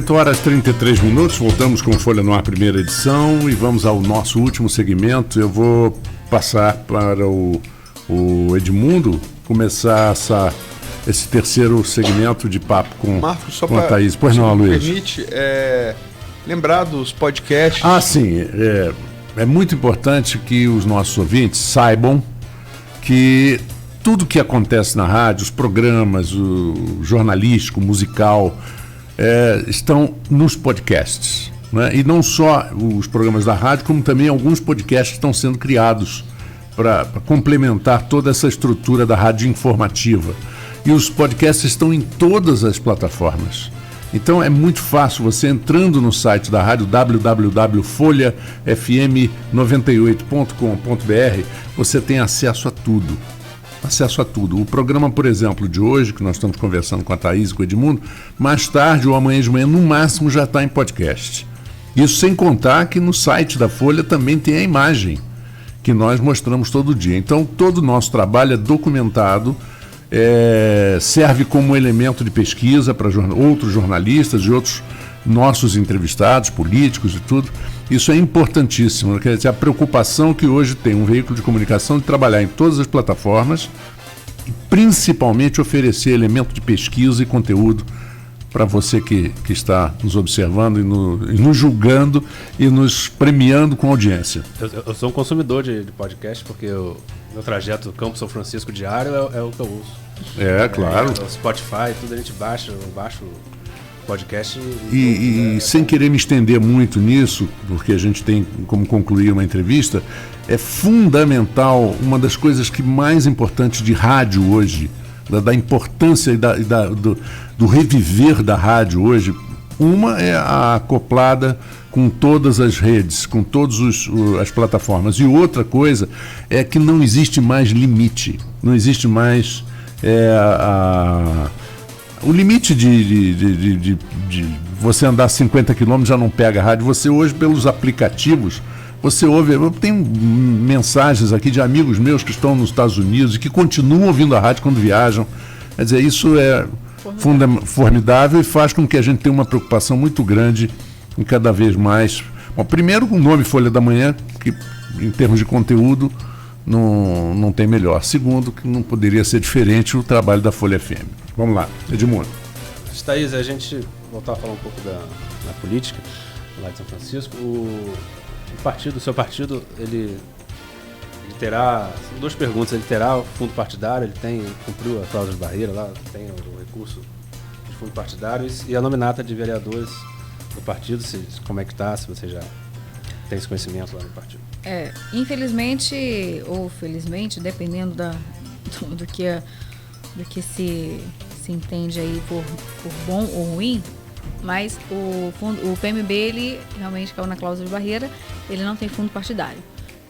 8h33, voltamos com Folha no Ar, primeira edição, e vamos ao nosso último segmento. Eu vou passar para o Edmundo começar esse terceiro segmento de papo com a Thaís. Pois não, Luiz? Permite lembrar dos podcasts. Sim. É muito importante que os nossos ouvintes saibam que tudo que acontece na rádio, os programas, o jornalístico, o musical, estão nos podcasts, né? E não só os programas da rádio, como também alguns podcasts que estão sendo criados para complementar toda essa estrutura da rádio informativa. E os podcasts estão em todas as plataformas. Então é muito fácil, você entrando no site da rádio www.folhafm98.com.br, você tem acesso a tudo. O programa, por exemplo, de hoje, que nós estamos conversando com a Thaís e com o Edmundo, mais tarde ou amanhã de manhã, no máximo, já está em podcast. Isso sem contar que no site da Folha também tem a imagem, que nós mostramos todo dia. Então, todo o nosso trabalho é documentado, serve como elemento de pesquisa para outros jornalistas e outros nossos entrevistados, políticos e tudo. Isso é importantíssimo, quer dizer, a preocupação que hoje tem um veículo de comunicação de trabalhar em todas as plataformas e principalmente oferecer elemento de pesquisa e conteúdo para você que está nos observando e nos julgando e nos premiando com audiência. Eu sou um consumidor de podcast, porque meu trajeto Campo São Francisco diário é o que eu uso. Claro. O Spotify, tudo a gente baixa, eu baixo podcast. E sem querer me estender muito nisso, porque a gente tem como concluir uma entrevista, é fundamental, uma das coisas que mais importantes de rádio hoje, da importância e do reviver da rádio hoje, uma é a acoplada com todas as redes, com todas as plataformas. E outra coisa é que não existe mais limite, não existe mais o limite de você andar 50 km já não pega a rádio. Você hoje, pelos aplicativos, você ouve. Eu tenho mensagens aqui de amigos meus que estão nos Estados Unidos e que continuam ouvindo a rádio quando viajam. Quer dizer, isso é formidável e faz com que a gente tenha uma preocupação muito grande em cada vez mais. Bom, primeiro, o nome Folha da Manhã, que em termos de conteúdo não tem melhor. Segundo, que não poderia ser diferente o trabalho da Folha FM. Vamos lá, Edmundo. Thaís, a gente voltar a falar um pouco da política lá de São Francisco. O seu partido, ele terá, são duas perguntas, ele terá o fundo partidário, ele cumpriu a cláusula de barreira lá, tem o recurso de fundo partidário e a nominata de vereadores do partido, como é que está, se você já tem esse conhecimento lá no partido. Infelizmente ou felizmente, dependendo do que se entende aí por bom ou ruim, mas o PMB, ele realmente caiu na cláusula de barreira, ele não tem fundo partidário,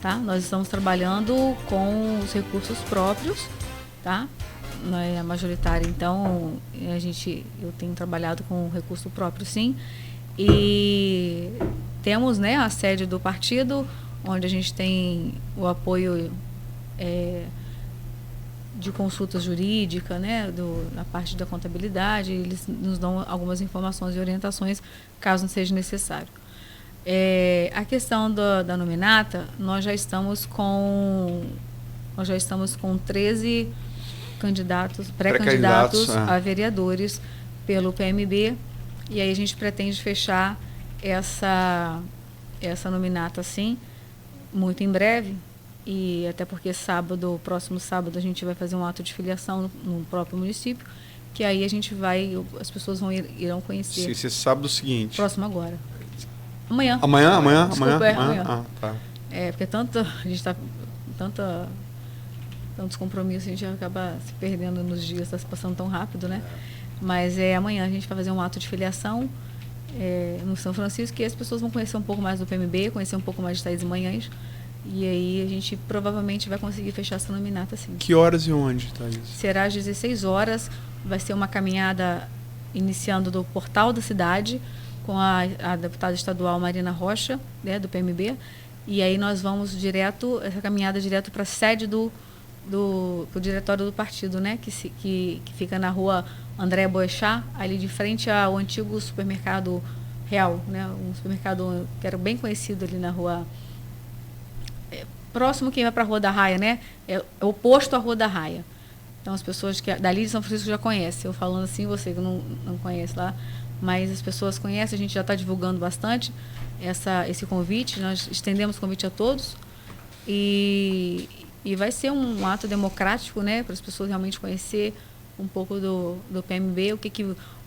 tá? Nós estamos trabalhando com os recursos próprios, tá? A majoritária, então, eu tenho trabalhado com recurso próprio, sim, e temos, a sede do partido, onde a gente tem o apoio de consulta jurídica, na parte da contabilidade. Eles nos dão algumas informações e orientações, caso não seja necessário. A questão da nominata, nós já estamos com 13 pré-candidatos a vereadores pelo PMB, e aí a gente pretende fechar essa nominata, sim, muito em breve. E até porque próximo sábado, a gente vai fazer um ato de filiação no próprio município, que aí as pessoas irão conhecer. Esse sábado seguinte. Próximo agora. Amanhã. Amanhã? Desculpa, amanhã. Tá. Porque a gente está tantos compromissos, a gente acaba se perdendo nos dias, está se passando tão rápido, né? Mas amanhã a gente vai fazer um ato de filiação no São Francisco, que as pessoas vão conhecer um pouco mais do PMB, conhecer um pouco mais de Thaís Manhães. E aí a gente provavelmente vai conseguir fechar essa nominata, sim. Que horas e onde, Thaís? Será às 16 horas. Vai ser uma caminhada iniciando do portal da cidade, com a deputada estadual Marina Rocha, do PMB. E aí nós vamos essa caminhada direto para a sede do pro diretório do partido, né? Que fica na rua André Boechat, ali de frente ao antigo supermercado Real, né? Um supermercado que era bem conhecido ali na rua... próximo quem vai para a Rua da Raia, né? É oposto à Rua da Raia. Então, as pessoas que dali de São Francisco já conhecem. Eu falando assim, você que não conhece lá, mas as pessoas conhecem, a gente já está divulgando bastante esse convite, nós estendemos o convite a todos e vai ser um ato democrático, né, para as pessoas realmente conhecer um pouco do PMB,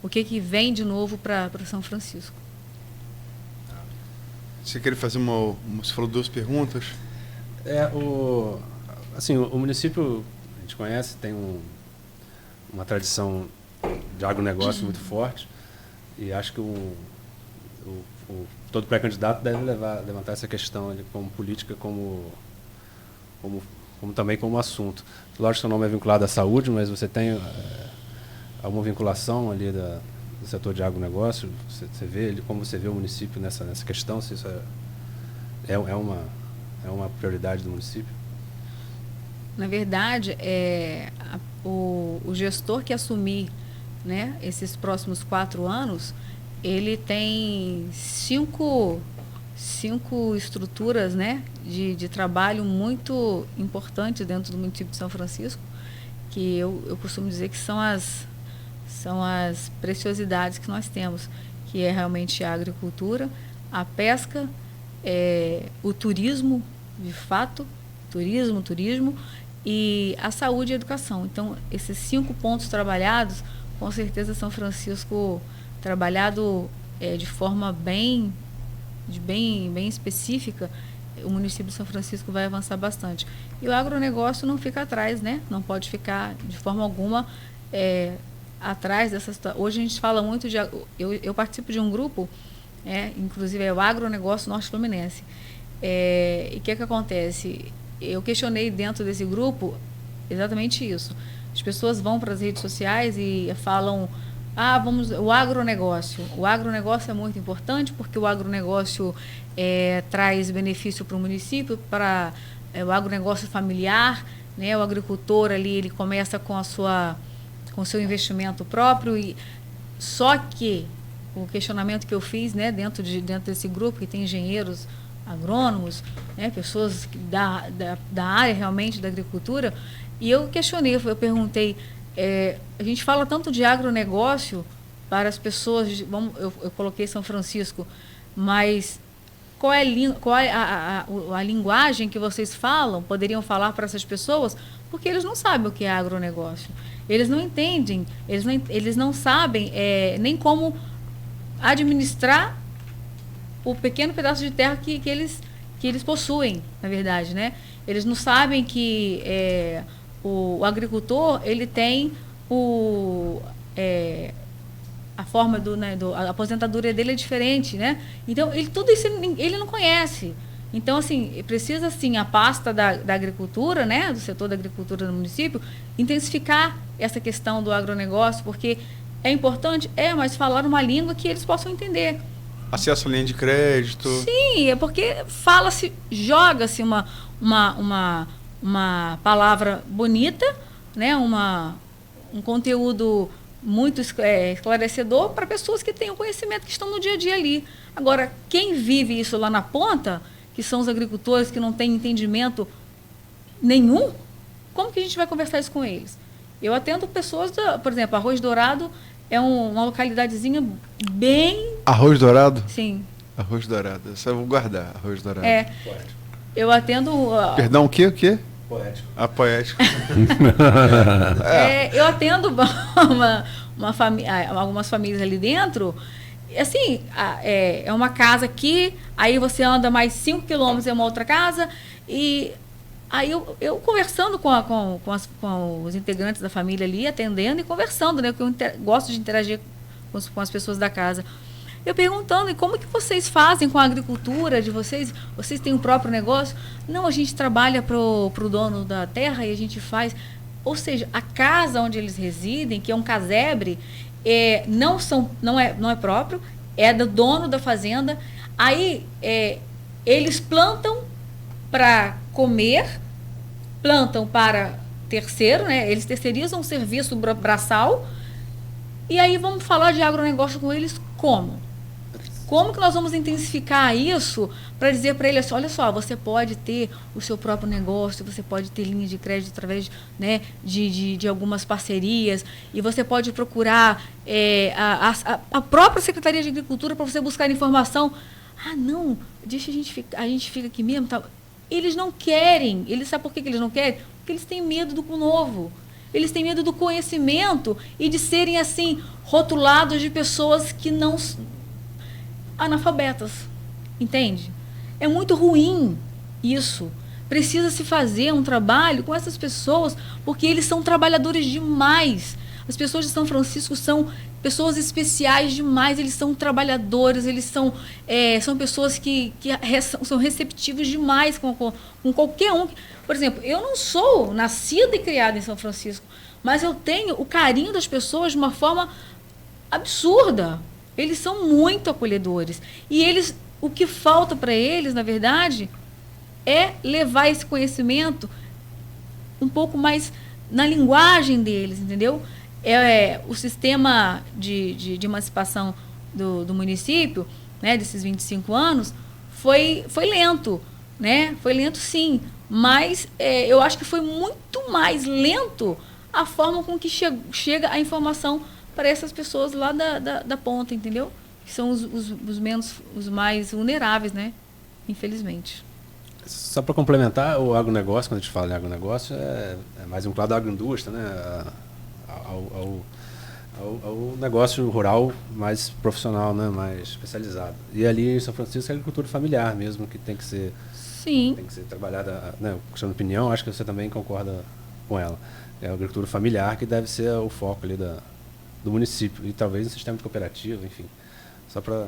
o que vem de novo para São Francisco. Você quer fazer você falou 2 perguntas? O município, a gente conhece, tem uma tradição de agronegócio muito forte e acho que todo pré-candidato deve levantar essa questão ali como política, como também como assunto. Lógico que o nome é vinculado à saúde, mas você tem alguma vinculação ali do setor de agronegócio? Você vê como você vê o município nessa questão, se isso é uma prioridade do município? Na verdade, o gestor que assumir, né, esses próximos 4 anos, ele tem 5 estruturas, né, de trabalho muito importantes dentro do município de São Francisco, que eu costumo dizer que são as preciosidades que nós temos, que é realmente a agricultura, a pesca, o turismo, de fato, turismo, e a saúde e a educação. Então, esses 5 pontos trabalhados, com certeza São Francisco trabalhado de forma bem específica, o município de São Francisco vai avançar bastante. E o agronegócio não fica atrás, né? Não pode ficar de forma alguma atrás dessa situação. Hoje a gente fala muito de... Eu participo de um grupo, inclusive é o Agronegócio Norte Fluminense. E o que acontece? Eu questionei dentro desse grupo exatamente isso. As pessoas vão para as redes sociais e falam... o agronegócio. O agronegócio é muito importante porque o agronegócio traz benefício para o município, para o agronegócio familiar, né? O agricultor ali, ele começa com o seu investimento próprio. Só que o questionamento que eu fiz, né, dentro desse grupo, que tem engenheiros agrônomos, né, pessoas da área realmente da agricultura, e eu questionei, eu perguntei, a gente fala tanto de agronegócio para as pessoas, eu coloquei São Francisco, mas qual é a linguagem que vocês poderiam falar para essas pessoas? Porque eles não sabem o que é agronegócio. Eles não entendem, eles não sabem nem como administrar o pequeno pedaço de terra que eles possuem, na verdade, né? Eles não sabem que o agricultor, ele tem a forma a aposentadoria dele é diferente, né? Então, tudo isso ele não conhece. Então, assim, precisa, assim, a pasta da agricultura, né, do setor da agricultura no município, intensificar essa questão do agronegócio, porque é importante, mas falar uma língua que eles possam entender. Acesso à linha de crédito. Sim, é porque joga-se uma palavra bonita, né, um conteúdo muito esclarecedor para pessoas que têm o conhecimento, que estão no dia a dia ali. Agora, quem vive isso lá na ponta, que são os agricultores que não têm entendimento nenhum, como que a gente vai conversar isso com eles? Eu atendo pessoas, por exemplo, Arroz Dourado é uma localidadezinha bem... Arroz Dourado? Sim. Arroz Dourado, isso eu vou guardar, Arroz Dourado. Eu atendo... Perdão, o quê? Poético. Poético. Eu atendo algumas famílias ali dentro. Assim, é uma casa aqui, aí você anda mais 5 quilômetros, é uma outra casa, e aí eu conversando com os integrantes da família ali, atendendo e conversando, né? Porque eu gosto de interagir com as pessoas da casa. Eu perguntando, e como que vocês fazem com a agricultura de vocês? Vocês têm o próprio negócio? Não, a gente trabalha pro dono da terra e a gente faz... Ou seja, a casa onde eles residem, que é um casebre, não é próprio, é do dono da fazenda. Aí, eles plantam para comer, plantam para terceiro, né? Eles terceirizam o serviço braçal. E aí vamos falar de agronegócio com eles como? Como que nós vamos intensificar isso para dizer para ele assim, olha só, você pode ter o seu próprio negócio, você pode ter linha de crédito através, né, de algumas parcerias, e você pode procurar a própria Secretaria de Agricultura para você buscar informação. Ah, não, deixa a gente fica aqui mesmo. Tá. Eles não querem. Sabe por que eles não querem? Porque eles têm medo do novo. Eles têm medo do conhecimento e de serem, assim, rotulados de pessoas que não... analfabetas, entende? É muito ruim isso. Precisa se fazer um trabalho com essas pessoas, porque eles são trabalhadores demais. As pessoas de São Francisco são pessoas especiais demais, eles são trabalhadores, eles são pessoas que são receptivos demais com qualquer um. Por exemplo, eu não sou nascida e criada em São Francisco, mas eu tenho o carinho das pessoas de uma forma absurda. Eles são muito acolhedores. E o que falta para eles, na verdade, é levar esse conhecimento um pouco mais na linguagem deles, entendeu? O sistema de emancipação do município, né, desses 25 anos, foi lento, né? Foi lento, sim. Mas eu acho que foi muito mais lento a forma com que chega a informação para essas pessoas lá da ponta, entendeu? Que são os mais vulneráveis, né? Infelizmente. Só para complementar, o agronegócio, quando a gente fala em agronegócio, é mais vinculado à agroindústria, né? Ao negócio rural mais profissional, né? Mais especializado. E ali em São Francisco é agricultura familiar mesmo, que tem que ser, sim, tem que ser trabalhada, né? Questão de opinião, acho que você também concorda com ela. É a agricultura familiar que deve ser o foco ali do município, e talvez um sistema de cooperativa, enfim. Só para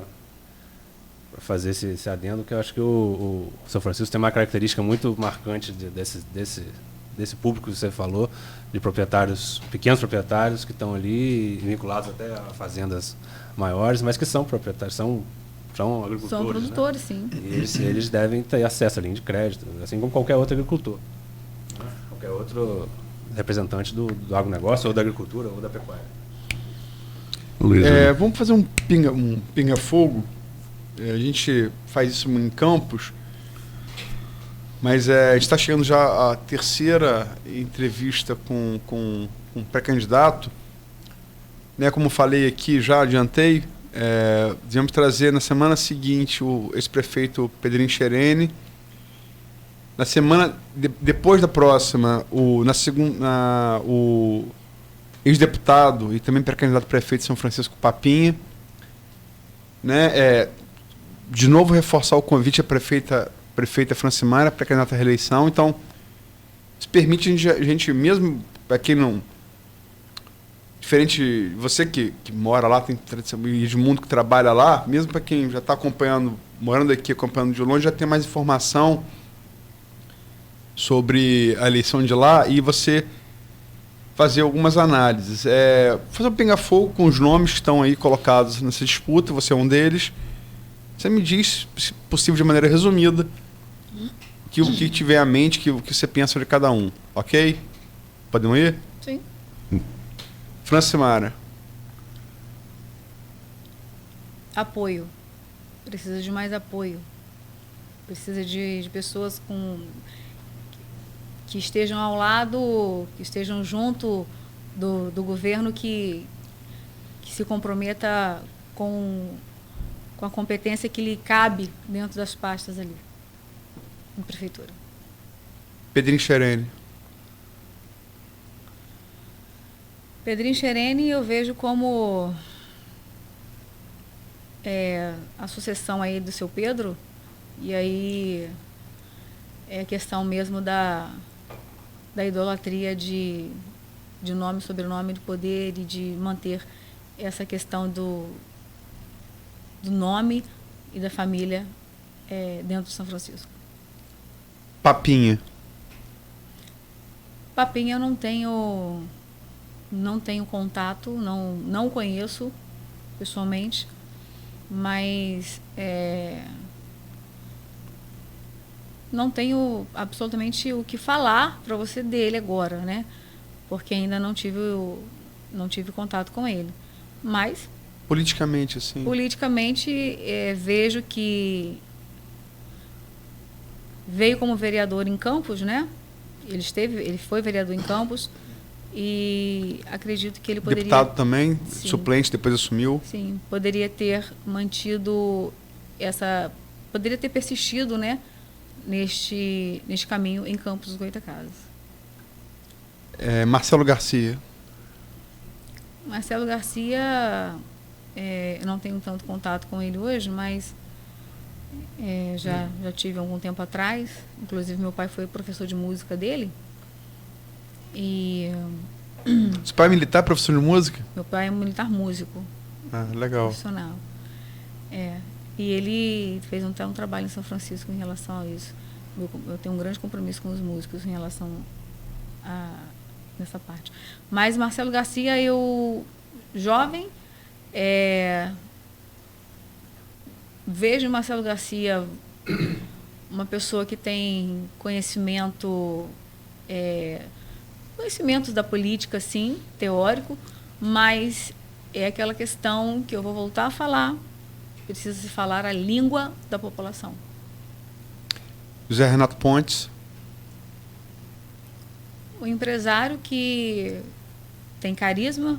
fazer esse adendo, que eu acho que o São Francisco tem uma característica muito marcante desse público que você falou, de proprietários, pequenos proprietários que estão ali vinculados até a fazendas maiores, mas que são proprietários, são agricultores. São produtores, né? sim. E eles devem ter acesso à linha de crédito, assim como qualquer outro agricultor. Qualquer outro representante do agronegócio, ou da agricultura, ou da pecuária. Luiz, Vamos fazer um pinga-fogo. A gente faz isso em Campos, mas a gente está chegando já à terceira entrevista com um pré-candidato. Né, como falei aqui, já adiantei, devemos trazer na semana seguinte o ex-prefeito Pedrinho Xerene. Na semana depois da próxima, o ex-deputado e também pré-candidato a prefeito de São Francisco, Papinha. Né, de novo reforçar o convite à prefeita Francimara, pré-candidata à reeleição. Então, isso permite a gente mesmo, para quem não... Diferente, você que mora lá, tem tradição, e Edmundo que trabalha lá, mesmo para quem já está acompanhando, morando aqui, acompanhando de longe, já tem mais informação sobre a eleição de lá e você fazer algumas análises. Fazer um pinga-fogo com os nomes que estão aí colocados nessa disputa, você é um deles. Você me diz, se possível de maneira resumida, o que tiver à mente, o que você pensa de cada um. Ok? Podemos ir? Sim. Francimara. Apoio. Precisa de mais apoio. Precisa de pessoas que estejam ao lado, que estejam junto do governo, que se comprometa com a competência que lhe cabe dentro das pastas ali, na prefeitura. Pedrinho Xerene. Pedrinho Xerene eu vejo como a sucessão aí do seu Pedro, e aí é a questão mesmo da idolatria de nome, sobrenome, de poder, e de manter essa questão do nome e da família dentro de São Francisco. Papinha. Papinha eu não tenho contato, não conheço pessoalmente, não tenho absolutamente o que falar para você dele agora, né? Porque ainda não tive contato com ele. Mas Politicamente, assim. politicamente, vejo que veio como vereador em Campos, né? Ele foi vereador em Campos e acredito que ele poderia... Deputado também, Sim. suplente, depois assumiu. Sim, poderia ter mantido poderia ter persistido, né, neste caminho em Campos dos Goytacazes. Marcelo Garcia. Marcelo Garcia, eu não tenho tanto contato com ele hoje, mas já tive algum tempo atrás. Inclusive, meu pai foi professor de música dele. E Seu pai é militar, professor de música? meu pai é militar músico, Legal. profissional. E ele fez um trabalho em São Francisco em relação a isso. Eu tenho um grande compromisso com os músicos em relação nessa parte. Mas Marcelo Garcia, eu, jovem, vejo Marcelo Garcia uma pessoa que tem conhecimentos da política, sim, teórico, mas é aquela questão que eu vou voltar a falar, precisa se falar a língua da população. José Renato Pontes. O empresário que tem carisma,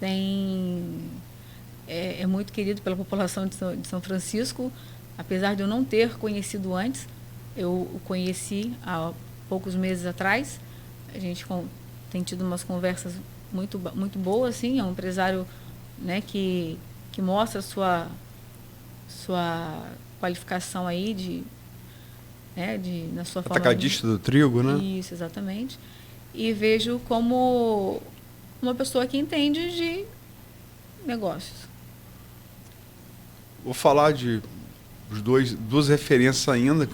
é muito querido pela população de São Francisco, apesar de eu não ter conhecido antes. Eu o conheci há poucos meses atrás. A gente tem tido umas conversas muito boas, assim. É um empresário, né, que mostra sua qualificação aí na sua forma. Atacadista do trigo, né? Isso, exatamente. E vejo como uma pessoa que entende de negócios. Vou falar de duas referências ainda,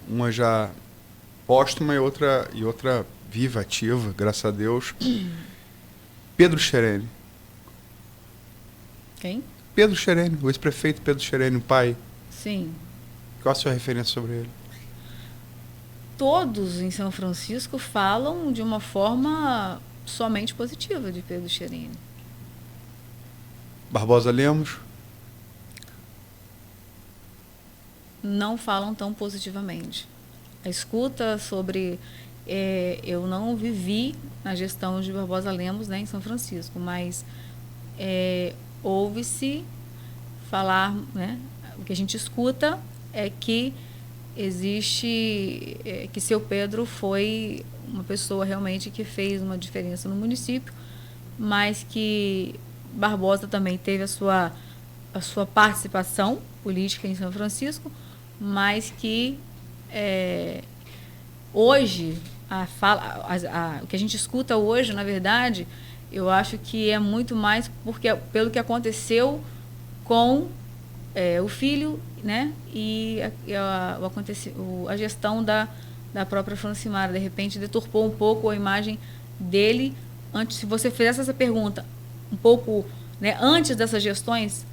uma já póstuma e outra viva, ativa, graças a Deus. Pedro Schereni. Quem? Pedro Schereni, o ex-prefeito Pedro Schereni, o pai. Sim. Qual a sua referência sobre ele? Todos em São Francisco falam de uma forma somente positiva de Pedro Schereni. Barbosa Lemos. Não falam tão positivamente. A escuta sobre... eu não vivi na gestão de Barbosa Lemos, né, em São Francisco, mas ouve-se falar, né, o que a gente escuta é que existe... que seu Pedro foi uma pessoa realmente que fez uma diferença no município, mas que Barbosa também teve a sua participação política em São Francisco, mas que hoje, o que a gente escuta hoje, na verdade, eu acho que é muito mais pelo que aconteceu com o filho, né, e a gestão da própria Francimara. De repente, deturpou um pouco a imagem dele. Se você fizesse essa pergunta um pouco, né, antes dessas gestões,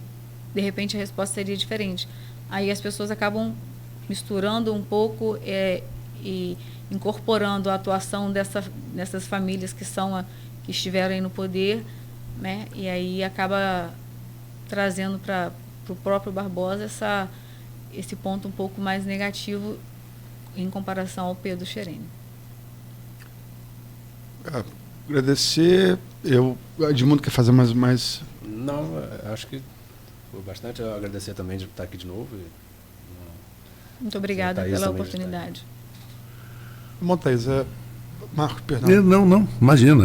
de repente a resposta seria diferente. Aí as pessoas acabam misturando um pouco e incorporando a atuação dessas famílias que estiveram aí no poder, né? E aí acaba trazendo para o próprio Barbosa esse ponto um pouco mais negativo em comparação ao Pedro Schereni. Agradecer. Edmundo quer fazer mais... Não, acho que foi bastante. Eu agradecer também de estar aqui de novo. Muito obrigada pela oportunidade. Bom, Thaís, Marcos, perdão. Não, imagina.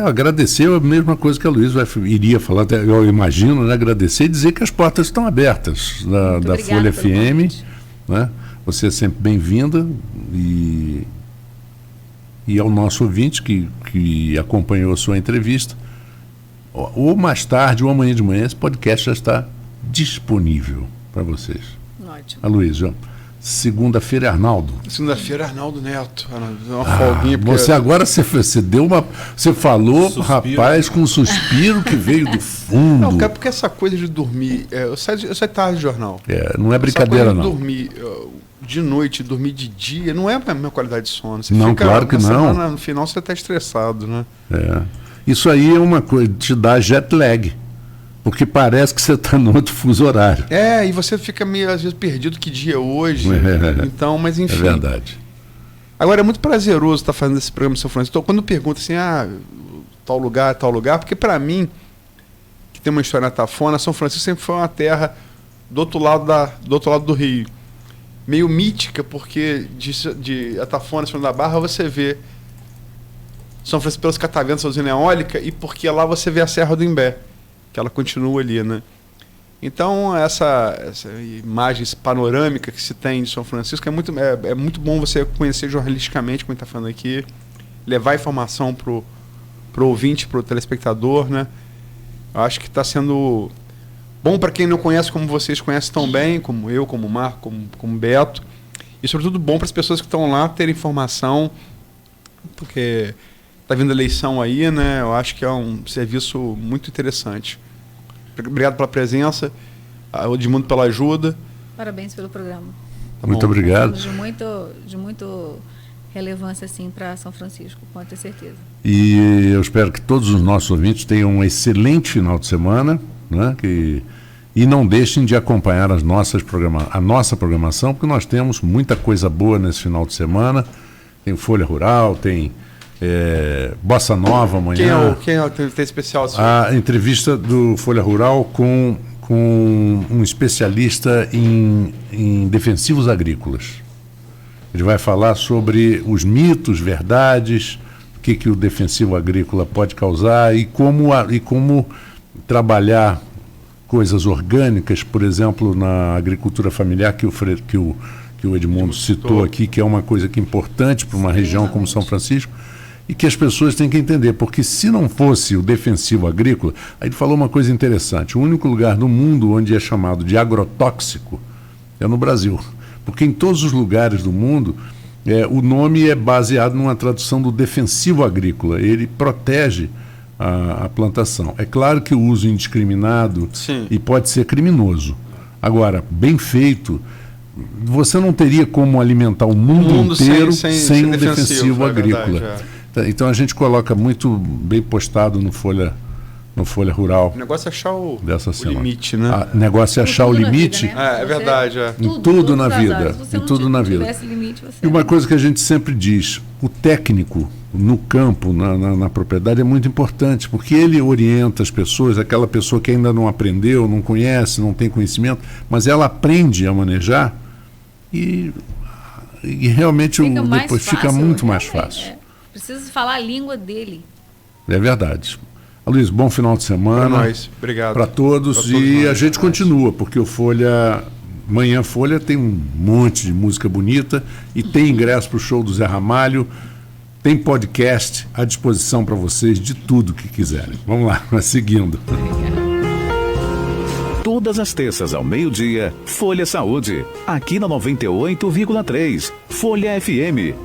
Agradecer a mesma coisa que a Luísa iria falar, eu imagino, né? Agradecer e dizer que as portas estão abertas da Folha FM. Né? Você é sempre bem-vinda e ao nosso ouvinte que acompanhou a sua entrevista, ou mais tarde, ou amanhã de manhã, esse podcast já está disponível para vocês. Ótimo. A Luísa, Segunda-feira é Arnaldo. Segunda-feira é Arnaldo Neto. Uma folguinha. Você agora você deu uma. Você falou, Suspiro. rapaz, com um suspiro que veio do fundo. Não, cara, porque essa coisa de dormir. Eu saio tarde de jornal. Não é brincadeira, essa coisa de não. dormir de noite, dormir de dia, não é a mesma qualidade de sono. Você Não, fica, claro que na não. semana, no final você está estressado, né? Isso aí é uma coisa, te dá jet lag. Porque parece que você está no outro fuso horário. E você fica meio, às vezes, perdido que dia é hoje. Então, mas enfim. É verdade. Agora, é muito prazeroso estar fazendo esse programa em São Francisco. Então, quando pergunta assim, tal lugar, porque para mim, que tem uma história na Tafona, São Francisco sempre foi uma terra do outro lado do Rio. Meio mítica, porque de Atafona, São da Barra, você vê São Francisco pelos Cataventos, a usina eólica, e porque lá você vê a Serra do Imbé, que ela continua ali, né? Então, essa imagem panorâmica que se tem de São Francisco é muito bom você conhecer jornalisticamente, como a gente está falando aqui, levar informação pro ouvinte, pro telespectador, né? Eu acho que está sendo bom para quem não conhece, como vocês conhecem tão bem, como eu, como o Marco, como o Beto, e sobretudo bom para as pessoas que estão lá terem informação, porque está vindo a eleição aí, né? Eu acho que é um serviço muito interessante. Obrigado pela presença, ao Edmundo pela ajuda. Parabéns pelo programa. Muito obrigado. De muito relevância assim para São Francisco, com ter certeza. E eu espero que todos os nossos ouvintes tenham um excelente final de semana, né? E não deixem de acompanhar a nossa programação, porque nós temos muita coisa boa nesse final de semana. Tem Folha Rural, tem Bossa Nova amanhã. Quem é o especial? A entrevista do Folha Rural com um especialista em defensivos agrícolas. Ele vai falar sobre os mitos, verdades, o que o defensivo agrícola pode causar e como trabalhar coisas orgânicas, por exemplo, na agricultura familiar que o Edmundo citou aqui, que é uma coisa que é importante para uma região como São Francisco, e que as pessoas têm que entender, porque se não fosse o defensivo agrícola, aí ele falou uma coisa interessante, o único lugar no mundo onde é chamado de agrotóxico é no Brasil, porque em todos os lugares do mundo o nome é baseado numa tradução do defensivo agrícola, ele protege a plantação. É claro que o uso indiscriminado e pode ser criminoso. Agora, bem feito, você não teria como alimentar o mundo inteiro sem um defensivo agrícola. Verdade, Então a gente coloca muito bem postado no Folha Rural. O negócio é achar o limite, né? O negócio é achar o limite. Vida, né? É verdade. Em tudo na vida. Em tudo na vida. Limite, E uma coisa que a gente sempre diz, o técnico no campo, na propriedade, é muito importante, porque ele orienta as pessoas, aquela pessoa que ainda não aprendeu, não conhece, não tem conhecimento, mas ela aprende a manejar e realmente depois fica muito mais fácil. Precisa falar a língua dele. É verdade. Luiz, bom final de semana. Para nós. Obrigado. Para todos. E a gente continua, porque o Manhã Folha tem um monte de música bonita e tem ingresso para o show do Zé Ramalho, tem podcast à disposição para vocês de tudo que quiserem. Vamos lá, seguindo. Todas as terças ao meio-dia, Folha Saúde, aqui na 98,3, Folha FM.